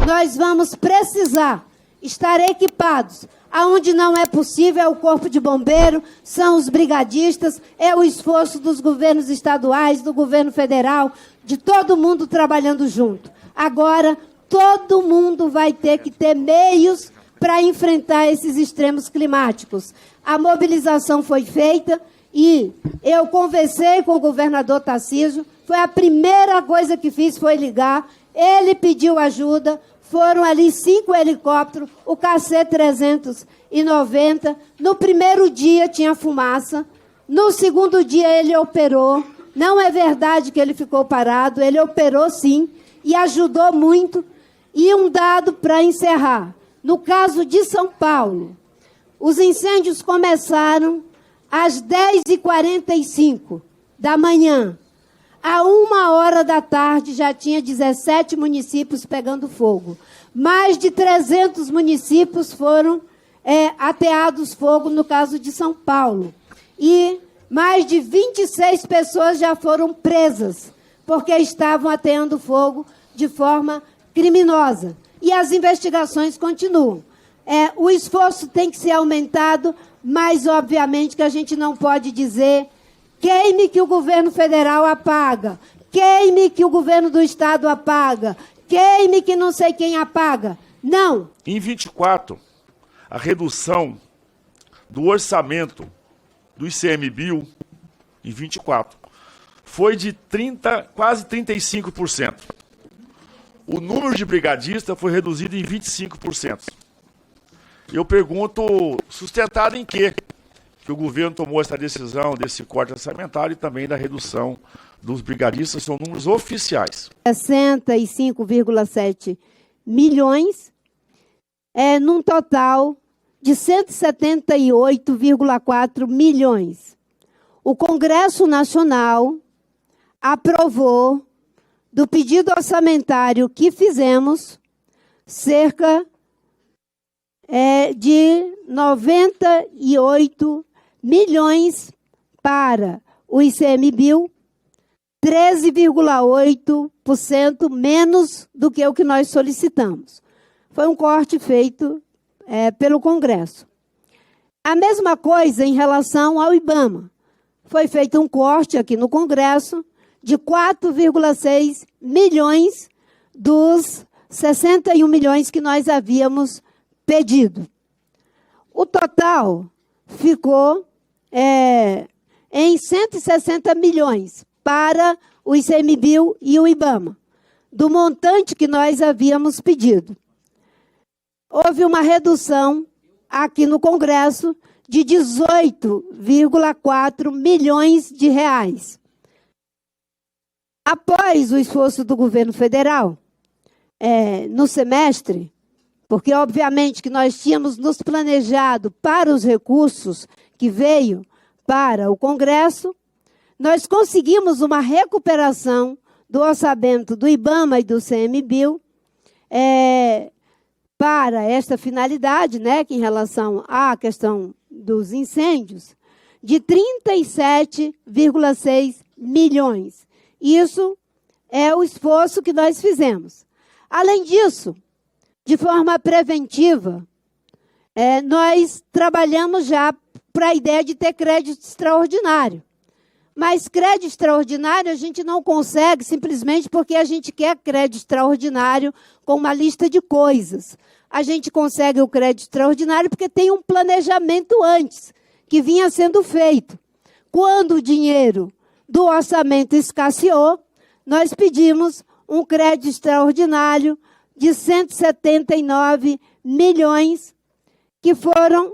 nós vamos precisar estar equipados. Aonde não é possível é o Corpo de Bombeiro, são os brigadistas, é o esforço dos governos estaduais, do governo federal, de todo mundo trabalhando junto. Agora, todo mundo vai ter que ter meios para enfrentar esses extremos climáticos. A mobilização foi feita e eu conversei com o governador Tarcísio, foi a primeira coisa que fiz foi ligar, ele pediu ajuda, foram ali 5 helicópteros, o KC-390, no primeiro dia tinha fumaça, no segundo dia ele operou, não é verdade que ele ficou parado, ele operou sim, e ajudou muito. E um dado para encerrar, no caso de São Paulo, os incêndios começaram às 10h45 da manhã. À 1h da tarde já tinha 17 municípios pegando fogo. Mais de 300 municípios foram ateados fogo no caso de São Paulo. E mais de 26 pessoas já foram presas, porque estavam ateando fogo de forma criminosa. E as investigações continuam. O esforço tem que ser aumentado, mas, obviamente, que a gente não pode dizer queime que o governo federal apaga, queime que o governo do estado apaga, queime que não sei quem apaga. Não. Em 24, a redução do orçamento do ICMBio, em 24, foi de quase 35%. O número de brigadistas foi reduzido em 25%. Eu pergunto, sustentado em quê? Que o governo tomou essa decisão desse corte orçamentário e também da redução dos brigadistas, são números oficiais. 65,7 milhões, num total de 178,4 milhões. O Congresso Nacional aprovou, do pedido orçamentário que fizemos, cerca de 98 milhões para o ICMBio, 13,8% menos do que o que nós solicitamos. Foi um corte feito pelo Congresso. A mesma coisa em relação ao IBAMA. Foi feito um corte aqui no Congresso de 4,6 milhões dos 61 milhões que nós havíamos pedido. O total ficou em 160 milhões para o ICMBio e o IBAMA, do montante que nós havíamos pedido. Houve uma redução aqui no Congresso de 18,4 milhões de reais. Após o esforço do governo federal, no semestre, porque obviamente que nós tínhamos nos planejado para os recursos que veio para o Congresso, nós conseguimos uma recuperação do orçamento do IBAMA e do ICMBio para esta finalidade, que em relação à questão dos incêndios, de 37,6 milhões. Isso é o esforço que nós fizemos. Além disso, de forma preventiva, nós trabalhamos já para a ideia de ter crédito extraordinário. Mas crédito extraordinário a gente não consegue simplesmente porque a gente quer crédito extraordinário com uma lista de coisas. A gente consegue o crédito extraordinário porque tem um planejamento antes, que vinha sendo feito. Quando o dinheiro do orçamento escasseou, nós pedimos um crédito extraordinário de 179 milhões que foram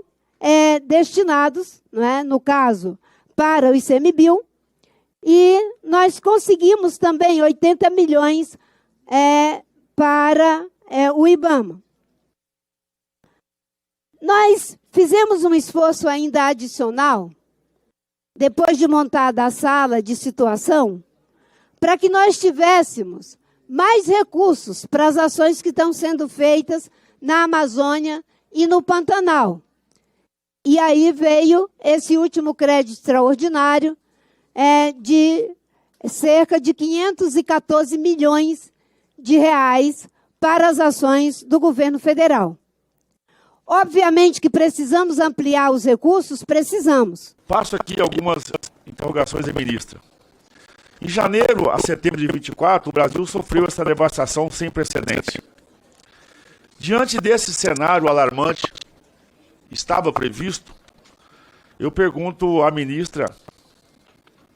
destinados, no caso, para o ICMBio, e nós conseguimos também 80 milhões para o IBAMA. Nós fizemos um esforço ainda adicional, depois de montada a sala de situação, para que nós tivéssemos mais recursos para as ações que estão sendo feitas na Amazônia e no Pantanal. E aí veio esse último crédito extraordinário de cerca de 514 milhões de reais para as ações do governo federal. Obviamente que precisamos ampliar os recursos, precisamos. Passo aqui algumas interrogações à ministra. Em janeiro a setembro de 24, o Brasil sofreu essa devastação sem precedente. Diante desse cenário alarmante, estava previsto? Eu pergunto à ministra,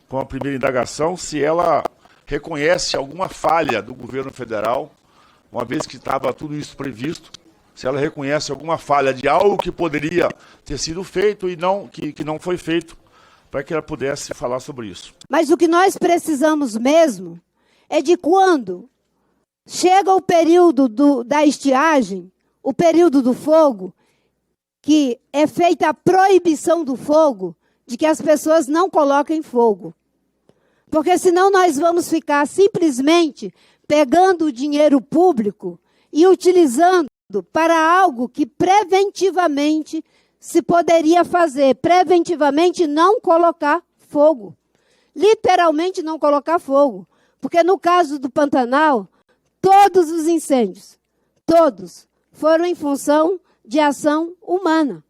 com a primeira indagação, se ela reconhece alguma falha do governo federal, uma vez que estava tudo isso previsto, se ela reconhece alguma falha de algo que poderia ter sido feito e que não foi feito, para que ela pudesse falar sobre isso. Mas o que nós precisamos mesmo é de quando chega o período da estiagem, o período do fogo, que é feita a proibição do fogo, de que as pessoas não coloquem fogo. Porque senão nós vamos ficar simplesmente pegando o dinheiro público e utilizando para algo que preventivamente se poderia fazer. Preventivamente não colocar fogo. Literalmente não colocar fogo. Porque no caso do Pantanal, todos os incêndios, todos, foram em função de ação humana.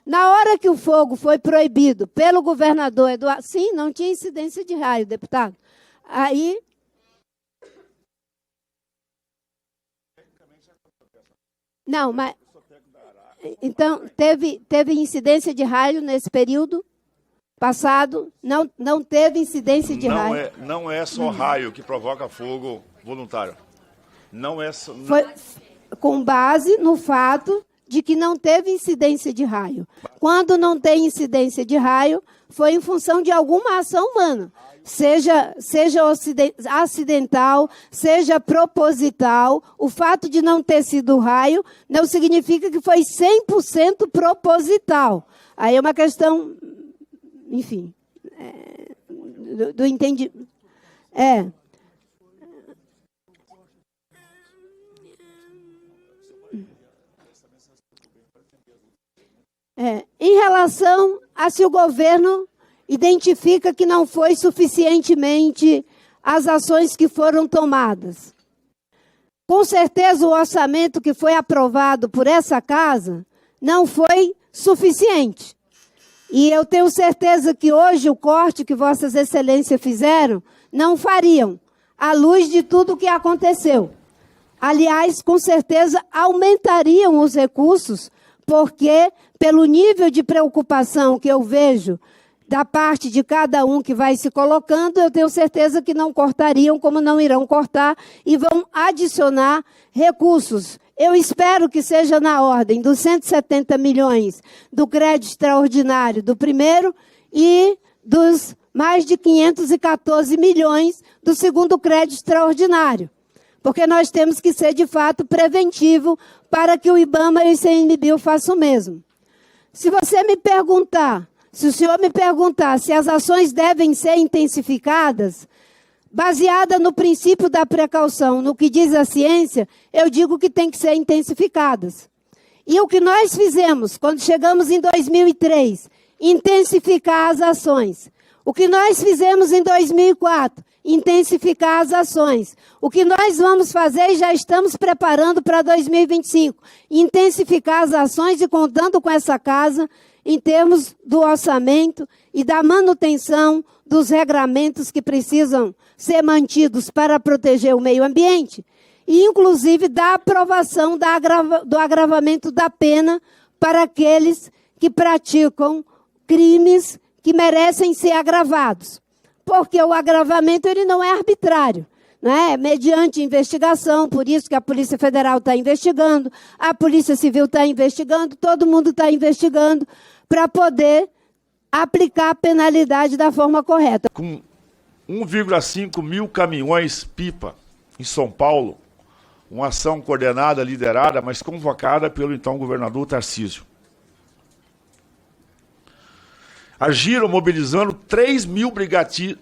Na hora que o fogo foi proibido pelo governador Eduardo... Sim, não tinha incidência de raio, deputado. Aí... Não, mas... Então, teve incidência de raio nesse período passado? Não teve incidência de raio? Não é só raio que provoca fogo voluntário. Não é só... Foi com base no fato de que não teve incidência de raio. Quando não tem incidência de raio, foi em função de alguma ação humana. Seja acidental, seja proposital. O fato de não ter sido raio não significa que foi 100% proposital. Aí é uma questão, enfim, do entendimento. Em relação a se o governo identifica que não foi suficientemente as ações que foram tomadas. Com certeza o orçamento que foi aprovado por essa casa não foi suficiente. E eu tenho certeza que hoje o corte que Vossas Excelências fizeram não fariam, à luz de tudo o que aconteceu. Aliás, com certeza aumentariam os recursos, porque pelo nível de preocupação que eu vejo da parte de cada um que vai se colocando, eu tenho certeza que não cortariam, como não irão cortar, e vão adicionar recursos. Eu espero que seja na ordem dos 170 milhões do crédito extraordinário do primeiro e dos mais de 514 milhões do segundo crédito extraordinário. Porque nós temos que ser, de fato, preventivo para que o IBAMA e o ICMBio façam o mesmo. Se você me perguntar, se o senhor me perguntar se as ações devem ser intensificadas, baseada no princípio da precaução, no que diz a ciência, eu digo que tem que ser intensificadas. E o que nós fizemos quando chegamos em 2003, intensificar as ações. O que nós fizemos em 2004, intensificar as ações. O que nós vamos fazer e já estamos preparando para 2025, intensificar as ações e contando com essa casa em termos do orçamento e da manutenção dos regramentos que precisam ser mantidos para proteger o meio ambiente e, inclusive, da aprovação do agravamento da pena para aqueles que praticam crimes que merecem ser agravados. Porque o agravamento ele não é arbitrário, né? Mediante investigação, por isso que a Polícia Federal está investigando, a Polícia Civil está investigando, todo mundo está investigando para poder aplicar a penalidade da forma correta. Com 1,5 mil caminhões-pipa em São Paulo, uma ação coordenada, liderada, mas convocada pelo então governador Tarcísio. Agiram mobilizando 3 mil brigadistas.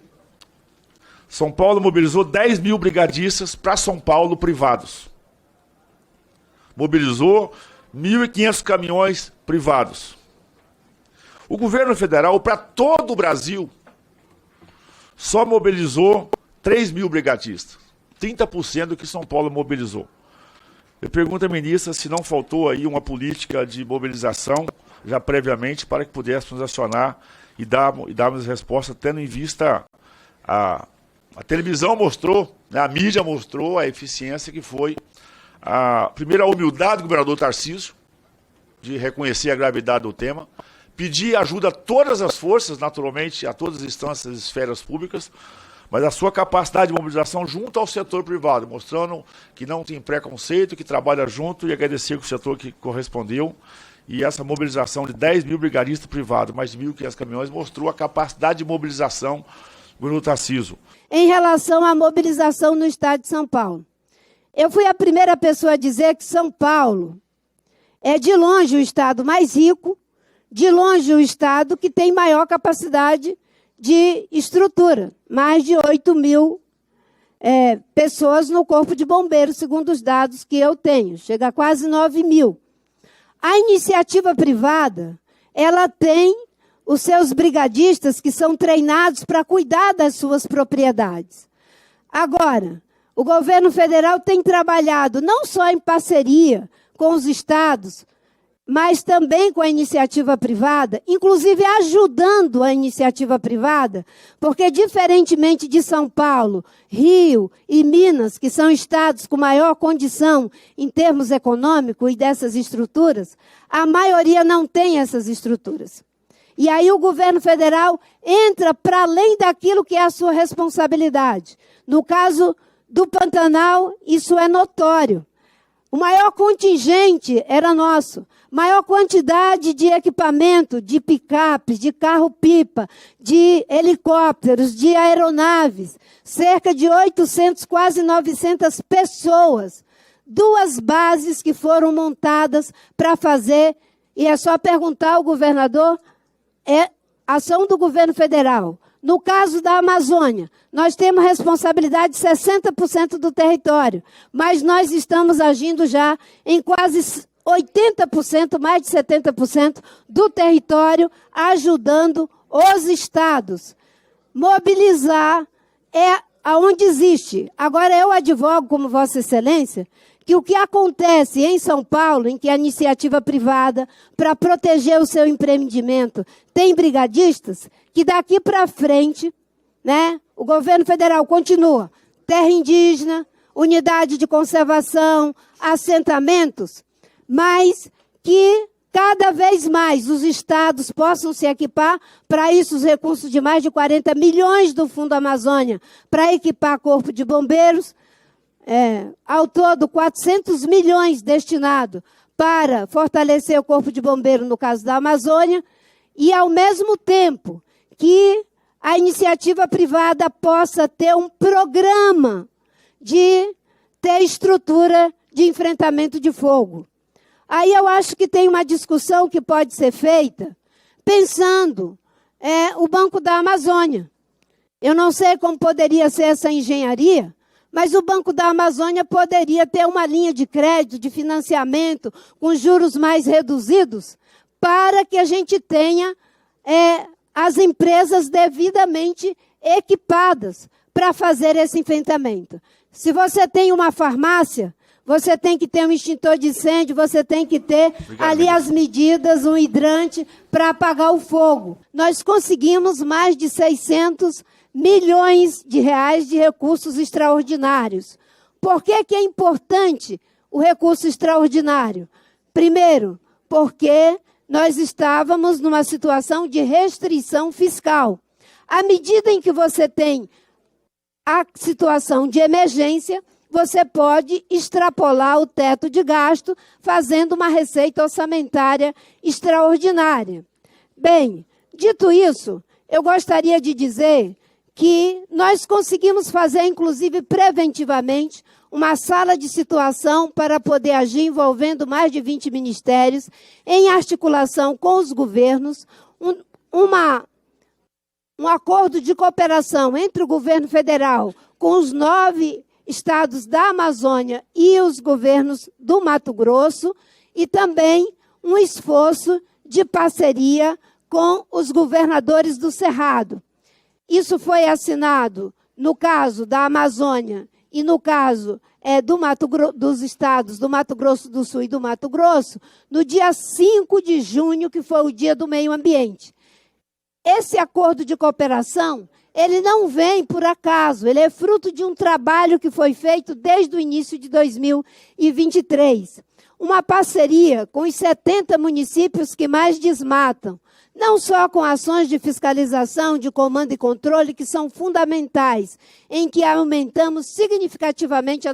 São Paulo mobilizou 10 mil brigadistas para São Paulo privados. Mobilizou 1.500 caminhões privados. O governo federal, para todo o Brasil, só mobilizou 3 mil brigadistas. 30% do que São Paulo mobilizou. Eu pergunto à ministra se não faltou aí uma política de mobilização já previamente para que pudéssemos acionar e darmos resposta, tendo em vista a televisão mostrou, né, a mídia mostrou a eficiência que foi primeiro a humildade do governador Tarcísio, de reconhecer a gravidade do tema, pedir ajuda a todas as forças, naturalmente, a todas as instâncias e esferas públicas, mas a sua capacidade de mobilização junto ao setor privado, mostrando que não tem preconceito, que trabalha junto, e agradecer com o setor que correspondeu. E essa mobilização de 10 mil brigadistas privados, mais de 1.500 caminhões, mostrou a capacidade de mobilização do governador Tarcísio. Em relação à mobilização no estado de São Paulo, eu fui a primeira pessoa a dizer que São Paulo é de longe o estado mais rico, de longe o estado que tem maior capacidade de estrutura, mais de 8 mil pessoas no Corpo de Bombeiros, segundo os dados que eu tenho, chega a quase 9 mil. A iniciativa privada, ela tem os seus brigadistas que são treinados para cuidar das suas propriedades. Agora, o governo federal tem trabalhado não só em parceria com os estados, mas também com a iniciativa privada, inclusive ajudando a iniciativa privada, porque diferentemente de São Paulo, Rio e Minas, que são estados com maior condição em termos econômicos e dessas estruturas, a maioria não tem essas estruturas. E aí o governo federal entra para além daquilo que é a sua responsabilidade. No caso do Pantanal, isso é notório. O maior contingente era nosso. Maior quantidade de equipamento, de picapes, de carro-pipa, de helicópteros, de aeronaves. Cerca de 800, quase 900 pessoas. 2 bases que foram montadas para fazer, e é só perguntar ao governador, é ação do governo federal. No caso da Amazônia, nós temos responsabilidade de 60% do território, mas nós estamos agindo já em quase 80%, mais de 70% do território, ajudando os estados. Mobilizar é aonde existe. Agora, eu advogo, como Vossa Excelência, que o que acontece em São Paulo, em que a iniciativa privada, para proteger o seu empreendimento, tem brigadistas, que daqui para frente, né, o governo federal continua, terra indígena, unidade de conservação, assentamentos, mas que cada vez mais os estados possam se equipar, para isso os recursos de mais de 40 milhões do Fundo Amazônia, para equipar Corpo de Bombeiros, ao todo 400 milhões destinados para fortalecer o Corpo de Bombeiro no caso da Amazônia, e ao mesmo tempo que a iniciativa privada possa ter um programa de ter estrutura de enfrentamento de fogo. Aí eu acho que tem uma discussão que pode ser feita pensando o Banco da Amazônia. Eu não sei como poderia ser essa engenharia, mas o Banco da Amazônia poderia ter uma linha de crédito, de financiamento, com juros mais reduzidos, para que a gente tenha as empresas devidamente equipadas para fazer esse enfrentamento. Se você tem uma farmácia, você tem que ter um extintor de incêndio, você tem que ter ali as medidas, um hidrante para apagar o fogo. Nós conseguimos mais de 600 milhões de reais de recursos extraordinários. Por que que é importante o recurso extraordinário? Primeiro, porque nós estávamos numa situação de restrição fiscal. À medida em que você tem a situação de emergência, você pode extrapolar o teto de gasto, fazendo uma receita orçamentária extraordinária. Bem, dito isso, eu gostaria de dizer que nós conseguimos fazer, inclusive preventivamente, uma sala de situação para poder agir envolvendo mais de 20 ministérios, em articulação com os governos, um acordo de cooperação entre o governo federal com os 9 estados da Amazônia e os governos do Mato Grosso, e também um esforço de parceria com os governadores do Cerrado. Isso foi assinado no caso da Amazônia e no caso dos estados do Mato Grosso do Sul e do Mato Grosso, no dia 5 de junho, que foi o Dia do Meio Ambiente. Esse acordo de cooperação, ele não vem por acaso, ele é fruto de um trabalho que foi feito desde o início de 2023. Uma parceria com os 70 municípios que mais desmatam, não só com ações de fiscalização, de comando e controle, que são fundamentais, em que aumentamos significativamente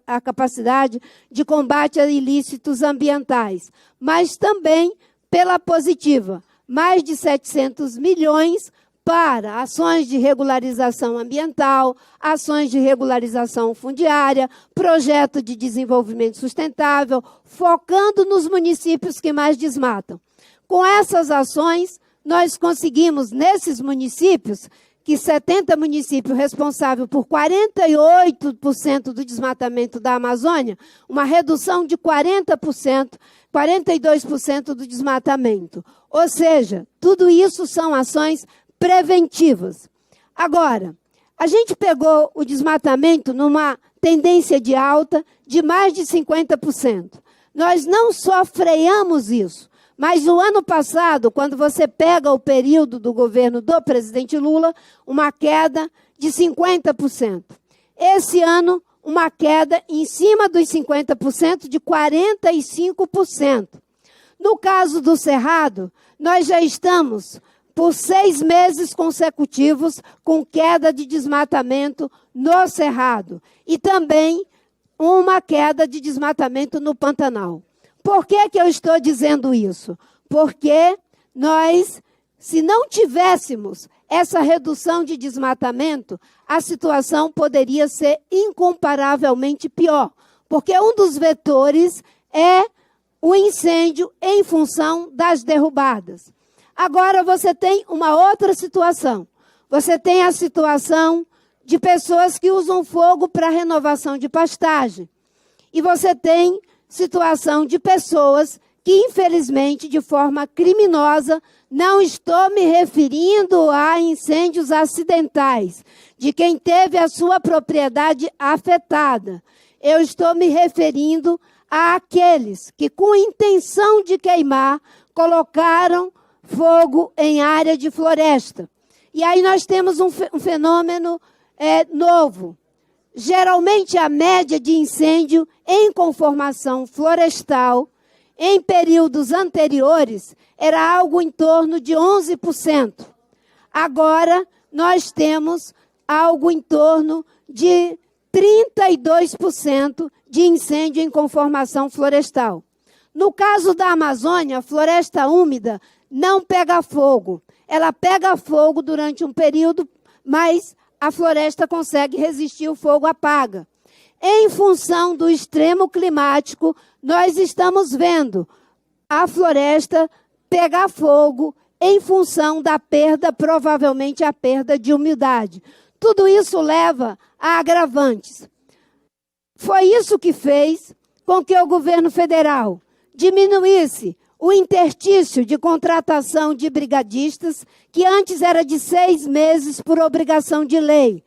a capacidade de combate a ilícitos ambientais, mas também pela positiva, mais de 700 milhões para ações de regularização ambiental, ações de regularização fundiária, projeto de desenvolvimento sustentável, focando nos municípios que mais desmatam. Com essas ações, nós conseguimos, nesses municípios, que 70 municípios responsáveis por 48% do desmatamento da Amazônia, uma redução de 40%, 42% do desmatamento. Ou seja, tudo isso são ações preventivas. Agora, a gente pegou o desmatamento numa tendência de alta de mais de 50%. Nós não só freamos isso, mas o ano passado, quando você pega o período do governo do presidente Lula, uma queda de 50%. Esse ano, uma queda em cima dos 50%, de 45%. No caso do Cerrado, nós já estamos por 6 meses consecutivos com queda de desmatamento no Cerrado e também uma queda de desmatamento no Pantanal. Por que que eu estou dizendo isso? Porque nós, se não tivéssemos essa redução de desmatamento, a situação poderia ser incomparavelmente pior, porque um dos vetores é o incêndio em função das derrubadas. Agora você tem uma outra situação. Você tem a situação de pessoas que usam fogo para renovação de pastagem. E você tem situação de pessoas que, infelizmente, de forma criminosa, não estou me referindo a incêndios acidentais, de quem teve a sua propriedade afetada. Eu estou me referindo àqueles que, com intenção de queimar, colocaram fogo em área de floresta. E aí nós temos um fenômeno novo. Geralmente, a média de incêndio em conformação florestal, em períodos anteriores, era algo em torno de 11%. Agora, nós temos algo em torno de 32% de incêndio em conformação florestal. No caso da Amazônia, a floresta úmida não pega fogo. Ela pega fogo durante um período, mas a floresta consegue resistir, o fogo apaga. Em função do extremo climático, nós estamos vendo a floresta pegar fogo em função da perda, provavelmente a perda de umidade. Tudo isso leva a agravantes. Foi isso que fez com que o governo federal diminuísse o interstício de contratação de brigadistas, que antes era de 6 meses por obrigação de lei.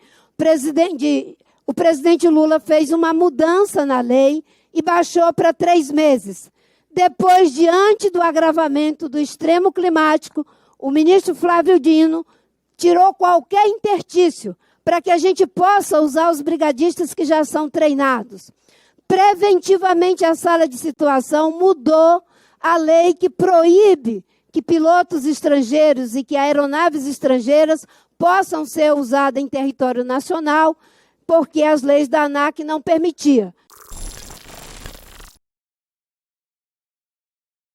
O presidente Lula fez uma mudança na lei e baixou para 3 meses. Depois, diante do agravamento do extremo climático, o ministro Flávio Dino tirou qualquer interstício para que a gente possa usar os brigadistas que já são treinados. Preventivamente, a sala de situação mudou a lei que proíbe que pilotos estrangeiros e que aeronaves estrangeiras possam ser usadas em território nacional, porque as leis da ANAC não permitiam.